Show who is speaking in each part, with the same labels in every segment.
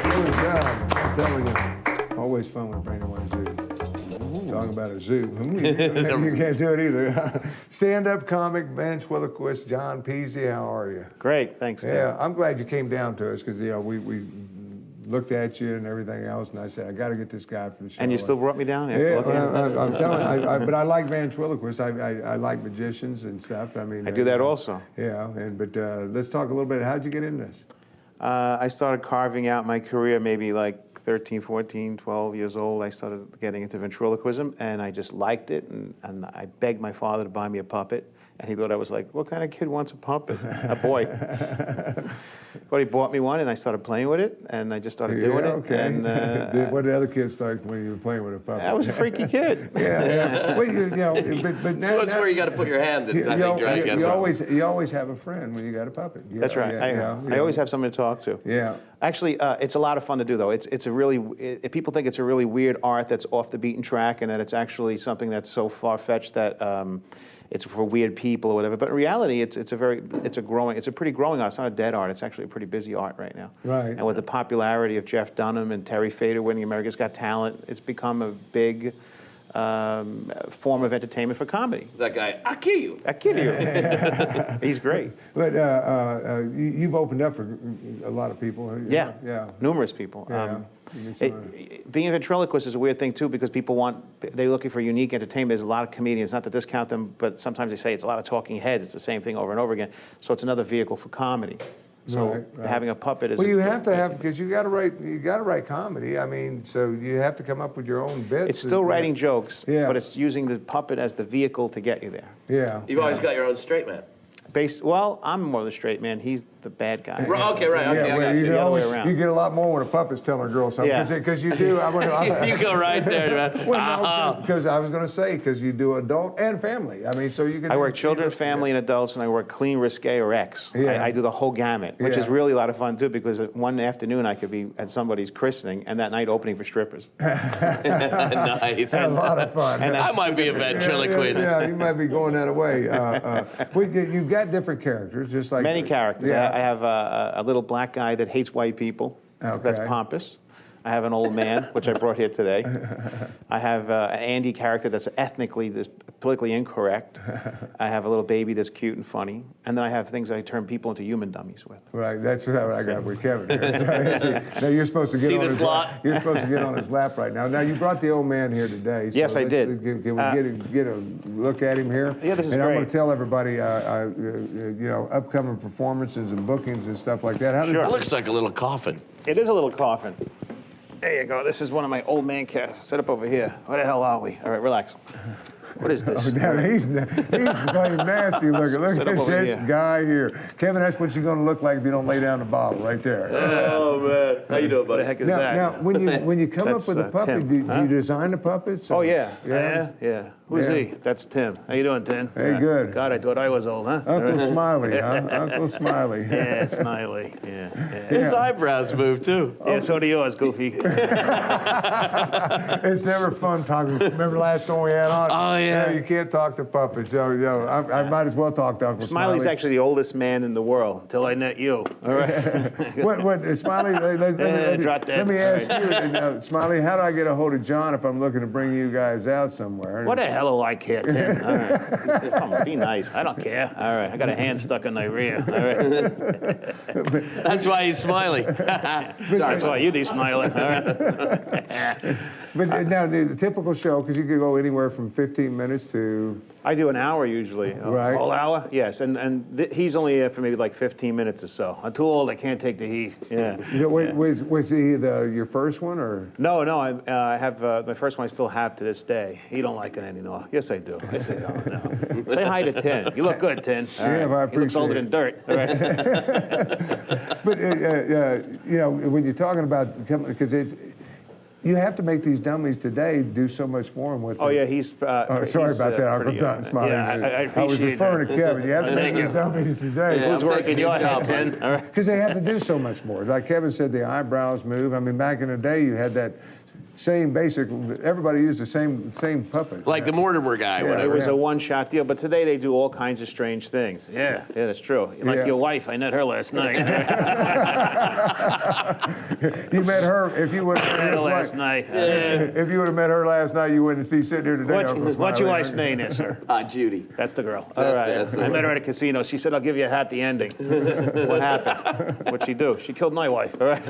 Speaker 1: Good job. I'm telling you, always fun when Brandon wants to zoo. Talking about a zoo. You can't do it either. Stand-up comic, ventriloquist, John Pizzi. How are you?
Speaker 2: Great, thanks, Tim.
Speaker 1: Yeah, I'm glad you came down to us because we looked at you and everything else, and I said I got to get this guy for the show.
Speaker 2: And you still brought me down?
Speaker 1: Yeah, I'm telling you, but I like ventriloquists. I like magicians and stuff. I mean,
Speaker 2: I do that also.
Speaker 1: Yeah, but let's talk a little bit. How'd you get into this?
Speaker 2: I started carving out my career maybe like 13, 14, 12 years old. I started getting into ventriloquism, and I just liked it, and I begged my father to buy me a puppet, and he thought I was like, what kind of kid wants a puppet? A boy. But he bought me one, and I started playing with it, and I just started doing it.
Speaker 1: Okay.
Speaker 2: And,
Speaker 1: what did other kids start when you were playing with a puppet?
Speaker 2: I was a freaky kid.
Speaker 1: Yeah. Well, but now,
Speaker 3: So it's where you got to put your hand.
Speaker 1: You always have a friend when you got a puppet.
Speaker 2: That's right. I always have someone to talk to.
Speaker 1: Yeah.
Speaker 2: Actually, it's a lot of fun to do, though. It's a really people think it's a really weird art that's off the beaten track, and that it's actually something that's so far-fetched that it's for weird people or whatever. But in reality, it's a pretty growing art. It's not a dead art. It's actually a pretty busy art right now.
Speaker 1: Right.
Speaker 2: And with the popularity of Jeff Dunham and Terry Fator winning America's Got Talent, it's become a big form of entertainment for comedy.
Speaker 3: That guy, I kill you.
Speaker 2: I kill you. He's great.
Speaker 1: But you've opened up for a lot of people.
Speaker 2: Yeah.
Speaker 1: Yeah.
Speaker 2: Numerous people.
Speaker 1: Yeah.
Speaker 2: Being a ventriloquist is a weird thing too, because they're looking for unique entertainment. There's a lot of comedians, not to discount them, but sometimes they say it's a lot of talking heads. It's the same thing over and over again. So it's another vehicle for comedy. So having a puppet is.
Speaker 1: Well, you have to have, because you got to write comedy. I mean, so you have to come up with your own bits.
Speaker 2: It's still writing jokes,
Speaker 1: yeah,
Speaker 2: but it's using the puppet as the vehicle to get you there.
Speaker 1: Yeah.
Speaker 3: You've always got your own straight man.
Speaker 2: Well, I'm more the straight man. He's the bad guy.
Speaker 3: Okay, right. Okay, I got you.
Speaker 2: The other way around.
Speaker 1: You get a lot more when a puppet's telling a girl something. Because you do.
Speaker 3: You go right there, man.
Speaker 1: Well, because I was going to say, because you do adult and family. I mean, so you can.
Speaker 2: I work children, family, and adults, and I work clean, risque, or X.
Speaker 1: Yeah.
Speaker 2: I do the whole gamut, which is really a lot of fun too, because one afternoon I could be at somebody's christening, and that night opening for strippers.
Speaker 3: Nice.
Speaker 1: A lot of fun.
Speaker 3: And I might be a ventriloquist.
Speaker 1: Yeah, you might be going that way. You've got different characters, just like
Speaker 2: many characters.
Speaker 1: Yeah.
Speaker 2: I have a little black guy that hates white people.
Speaker 1: Okay.
Speaker 2: That's pompous. I have an old man, which I brought here today. I have an Andy character that's politically incorrect. I have a little baby that's cute and funny. And then I have things I turn people into human dummies with.
Speaker 1: Right, that's what I got with Kevin here. Now you're supposed to get on his lap. You're supposed to get on his lap right now. Now you brought the old man here today. So
Speaker 2: yes, I did.
Speaker 1: Can we get a look at him here?
Speaker 2: Yeah, this is
Speaker 1: great. And I'm going to tell everybody, upcoming performances and bookings and stuff like that.
Speaker 3: Sure. It looks like a little coffin.
Speaker 2: It is a little coffin. There you go. This is one of my old man casts. Set up over here. Where the hell are we? All right, relax. What is this?
Speaker 1: Oh, now he's very nasty looking. Look at this guy here. Kevin, that's what you're going to look like if you don't lay down the bottle right there.
Speaker 3: Oh, man. How you doing, buddy?
Speaker 2: What the heck is that?
Speaker 1: Now, when you come up with a puppet, do you design the puppets?
Speaker 2: Oh, yeah. Yeah. Who's he? That's Tim. How you doing, Tim?
Speaker 1: Hey, good.
Speaker 2: God, I thought I was old, huh?
Speaker 1: Uncle Smiley, huh? Uncle Smiley.
Speaker 2: Yeah, Smiley. Yeah.
Speaker 3: His eyebrows move, too.
Speaker 2: Yeah, so do yours, Goofy.
Speaker 1: It's never fun talking. Remember last one we had on?
Speaker 3: Oh, yeah.
Speaker 1: You can't talk to puppets. I might as well talk to Uncle Smiley.
Speaker 2: Smiley's actually the oldest man in the world until I met you. All right.
Speaker 1: What, Smiley? Let me ask you, Smiley. How do I get a hold of John if I'm looking to bring you guys out somewhere?
Speaker 2: What the hell do I care, Tim? All right. Come on, be nice. I don't care. All right. I got a hand stuck in my rear. All right.
Speaker 3: That's why he's smiling.
Speaker 2: Sorry, that's why you do smiling. All right.
Speaker 1: But now the typical show, because you could go anywhere from 15 minutes to.
Speaker 2: I do an hour usually.
Speaker 1: Right.
Speaker 2: A whole hour? Yes. And he's only here for maybe like 15 minutes or so. I'm too old. I can't take the heat. Yeah.
Speaker 1: Was he your first one or?
Speaker 2: No. I have my first one. I still have to this day. He don't like it anymore. Yes, I do. I say no. Say hi to Tin. You look good, Tin. All right.
Speaker 1: I appreciate
Speaker 2: he looks older than dirt. All right.
Speaker 1: But when you're talking about because it's. You have to make these dummies today do so much more than what.
Speaker 2: Oh yeah, he's.
Speaker 1: Sorry about that, Uncle Don Smiley.
Speaker 2: Yeah, I appreciate
Speaker 1: was referring to Kevin. You have to make these dummies today.
Speaker 3: Yeah,
Speaker 2: Who's working your job, Ken?
Speaker 1: Because they have to do so much more. Like Kevin said, the eyebrows move. I mean, back in the day, you had that same basic. Everybody used the same puppet.
Speaker 3: Like the Mortimer guy,
Speaker 1: Yeah,
Speaker 2: It
Speaker 3: whatever.
Speaker 2: was a one-shot deal, but today they do all kinds of strange things. Yeah, that's true. Like
Speaker 1: Yeah.
Speaker 2: your wife, I met her last night.
Speaker 1: You met her if you would.
Speaker 2: Last night.
Speaker 1: If you would have met her last night, you wouldn't be sitting here today. Uncle
Speaker 2: What's your
Speaker 1: Smiley.
Speaker 2: wife's name, there, sir?
Speaker 3: Judy.
Speaker 2: That's the girl.
Speaker 3: That's-
Speaker 2: All right.
Speaker 3: that's the
Speaker 2: I met
Speaker 3: one.
Speaker 2: her at a casino. She said, I'll give you a happy ending. What happened? What'd she do? She killed my wife. All right.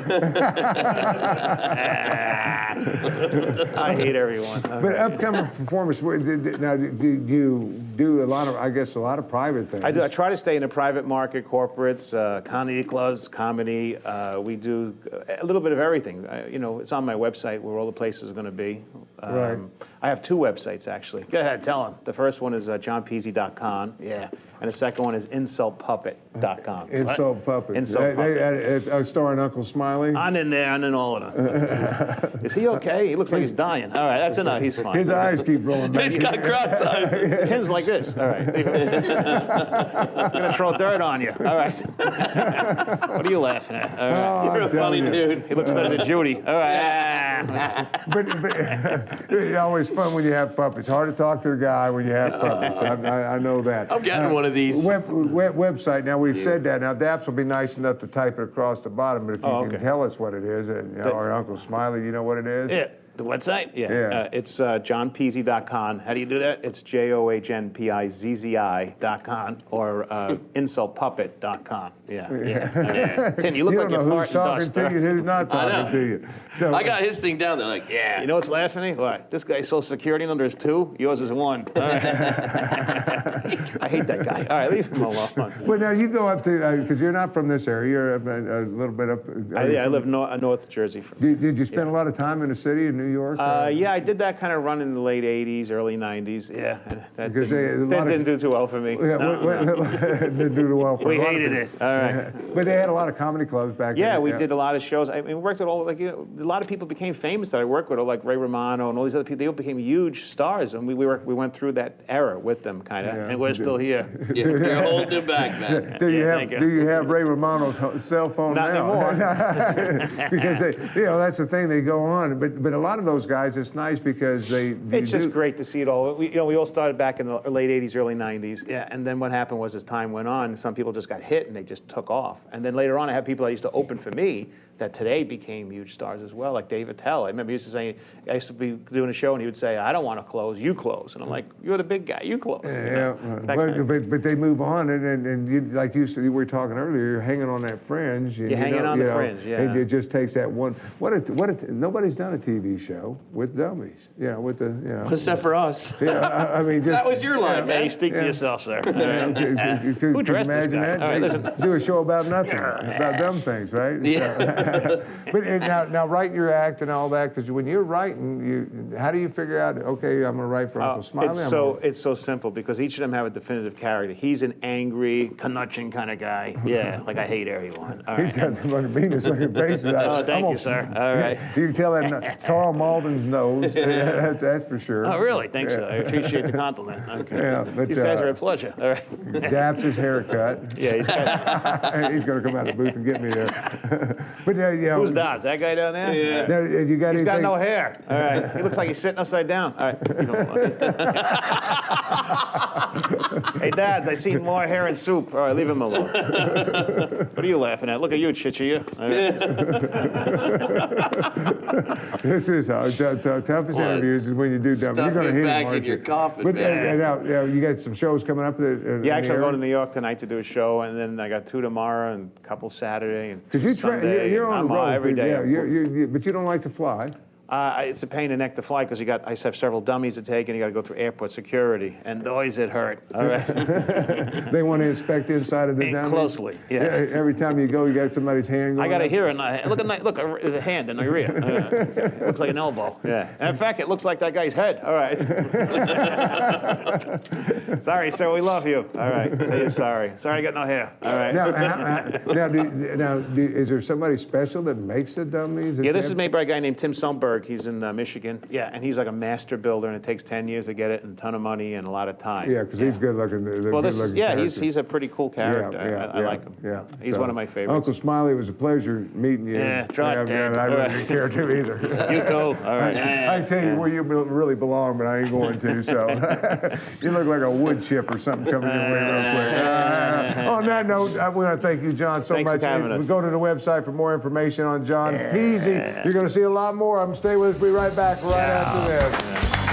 Speaker 2: I hate everyone.
Speaker 1: But upcoming performance. Now, do you do a lot of? I guess a lot of private things.
Speaker 2: I do. I try to stay in the private market, corporates, comedy clubs, comedy. We do a little bit of everything. It's on my website where all the places are going to be.
Speaker 1: Right.
Speaker 2: I have 2 websites, actually. Go ahead, tell them. The first one is johnpizzi.com. Yeah. And the second one is insultpuppet.com.
Speaker 1: Insult puppet.
Speaker 2: Insult puppet.
Speaker 1: Starring Uncle Smiley.
Speaker 2: I'm in there. I'm in all of them. Is he okay? He looks like he's dying. All right, that's enough. He's fine.
Speaker 1: His eyes keep rolling back.
Speaker 3: He's got cross eyes.
Speaker 2: Pins like this. All right. I'm going to throw dirt on you. All right. What are you laughing at? All right.
Speaker 3: You're a funny dude.
Speaker 2: He looks better than Judy. All right.
Speaker 1: But it's always fun when you have puppets. Hard to talk to a guy when you have puppets. I know that.
Speaker 3: I'm getting one of these.
Speaker 1: Website. Now we've said that. Now Daps will be nice enough to type it across the bottom. But if you
Speaker 2: Oh,
Speaker 1: can
Speaker 2: okay.
Speaker 1: tell us what it is, or Uncle Smiley, you know what it is.
Speaker 2: Yeah. The website? Yeah.
Speaker 1: Yeah.
Speaker 2: It's johnpizzi.com. How do you do that? It's johnpizzi.com or insultpuppet.com. Yeah. Tim, you look
Speaker 1: You
Speaker 2: like
Speaker 1: don't
Speaker 2: you're
Speaker 1: know who's
Speaker 2: farting
Speaker 1: talking
Speaker 2: dust.
Speaker 1: to you and who's not
Speaker 3: I know.
Speaker 1: talking to you. So,
Speaker 3: I got his thing down there, like, yeah.
Speaker 2: You know what's laughing at me? What? This guy's Social Security number is 2. Yours is 1. All right. I hate that guy. All right, leave him alone.
Speaker 1: Well, now you go up to because you're not from this area. You're a little bit up.
Speaker 2: I live North Jersey.
Speaker 1: Did you spend a lot of time in the city in New York?
Speaker 2: Yeah, I did that kind of run in the late 80s, early 90s. Yeah, that
Speaker 1: Because
Speaker 2: didn't, that didn't do too well for me.
Speaker 1: Yeah,
Speaker 2: No.
Speaker 1: didn't do well for
Speaker 2: We
Speaker 1: a lot of
Speaker 2: hated
Speaker 1: people.
Speaker 2: it. All right.
Speaker 1: But they had a lot of comedy clubs back then.
Speaker 2: Yeah, we did a lot of shows. I mean, we worked with a lot of people became famous that I worked with, like Ray Romano and all these other people. They all became huge stars, and we went through that era with them, kind of,
Speaker 1: Yeah,
Speaker 2: and we're still here.
Speaker 3: Yeah, you're holding him back, man.
Speaker 2: Thank you.
Speaker 1: Do you have Ray Romano's cell phone
Speaker 2: Not
Speaker 1: now?
Speaker 2: anymore.
Speaker 1: Because that's the thing. They go on, but a lot of those guys, it's nice because they.
Speaker 2: It's just great to see it all. We all started back in the late 80s, early 90s. Yeah, and then what happened was as time went on, some people just got hit and they just took off. And then later on, I had people that used to open for me that today became huge stars as well, like Dave Attell. I remember he used to say, I used to be doing a show and he would say, I don't want to close, you close. And I'm like, you're the big guy, you close.
Speaker 1: Yeah,
Speaker 2: That kind of-
Speaker 1: but they move on, and you, like you said, we were talking earlier, you're hanging on that fringe. And
Speaker 2: You're hanging on the fringe, yeah.
Speaker 1: And it just takes that one. Nobody's done a TV show with dummies, with the.
Speaker 3: What's that for us?
Speaker 1: Yeah, I mean, just,
Speaker 3: That was your line,
Speaker 2: Hey,
Speaker 3: man.
Speaker 2: speak for yourself, sir. All
Speaker 1: Yeah,
Speaker 2: right.
Speaker 1: Who
Speaker 2: dressed this guy? All right, listen.
Speaker 1: Do a show about nothing, about dumb things, right?
Speaker 3: Yeah.
Speaker 1: But now writing your act and all that, because when you're writing, how do you figure out? Okay, I'm going to write for Uncle Smiley.
Speaker 2: It's so simple because each of them have a definitive character. He's an angry, curmudgeon kind of guy. Yeah, like I hate everyone. All
Speaker 1: He's
Speaker 2: right.
Speaker 1: got the meanest looking face.
Speaker 2: Oh, thank you, sir. All right.
Speaker 1: You can tell that Carl Malden's nose. That's for sure.
Speaker 2: Oh, really? Thanks, sir. I appreciate the compliment. Okay.
Speaker 1: Yeah, but,
Speaker 2: These guys are a pleasure. All right.
Speaker 1: Daps his haircut.
Speaker 2: Yeah, he's got.
Speaker 1: He's going to come out of the booth and get me there. But
Speaker 2: Who's Daz? That guy down there?
Speaker 3: Yeah.
Speaker 1: Now, you got
Speaker 2: He's got
Speaker 1: anything?
Speaker 2: no hair. All right. He looks like he's sitting upside down. All right. Leave him alone. Hey, Dad, I seen more hair in soup. All right, leave him alone. What are you laughing at? Look at you, Chicha, you. All right.
Speaker 1: This is how toughest
Speaker 3: Boy,
Speaker 1: interviews is when you do dumb.
Speaker 3: stuff
Speaker 1: You're going to
Speaker 3: it
Speaker 1: hit
Speaker 3: back
Speaker 1: him,
Speaker 3: in
Speaker 1: aren't
Speaker 3: your
Speaker 1: you?
Speaker 3: coffin,
Speaker 1: But
Speaker 3: man.
Speaker 1: now you got some shows coming up.
Speaker 2: Yeah, actually, I'm going to New York tonight to do a show, and then I got 2 tomorrow and a couple Saturday and
Speaker 1: Because
Speaker 2: Sunday.
Speaker 1: you're on
Speaker 2: I'm
Speaker 1: the road
Speaker 2: every day.
Speaker 1: Yeah, but you don't like to fly.
Speaker 2: It's a pain in the neck to fly because I have several dummies to take, and you got to go through airport security, and boys, it hurt. All right.
Speaker 1: They want to inspect inside of the dummy.
Speaker 2: Closely, yeah.
Speaker 1: Every time you go, you got somebody's hand going
Speaker 2: I got to
Speaker 1: up.
Speaker 2: hear it. Look, there's a hand in the rear. It looks like an elbow. Yeah. And in fact, it looks like that guy's head. All right. Sorry, sir. We love you. All right. Say you're sorry. Sorry, I got no hair. All right.
Speaker 1: Now, is there somebody special that makes the dummies?
Speaker 2: Yeah, this is made by a guy named Tim Sundberg. Pittsburgh. He's in Michigan. Yeah, and he's like a master builder, and it takes 10 years to get it, and a ton of money and a lot of time.
Speaker 1: Yeah, because he's good looking.
Speaker 2: Well, he's a pretty cool character. I like him.
Speaker 1: Yeah,
Speaker 2: He's
Speaker 1: so,
Speaker 2: one of my favorites.
Speaker 1: Uncle Smiley, it was a pleasure meeting you.
Speaker 2: Yeah, try it, Dad.
Speaker 1: I wouldn't care to either.
Speaker 2: You too. All right.
Speaker 1: I can tell you where you really belong, but I ain't going to. So you look like a wood chip or something coming your way real quick. On that note, I want to thank you, John, so
Speaker 2: Thanks
Speaker 1: much.
Speaker 2: for having us.
Speaker 1: Go to the website for more information on John Pizzi. You're going to see a lot more of them. Stay with us. We'll be right back after this.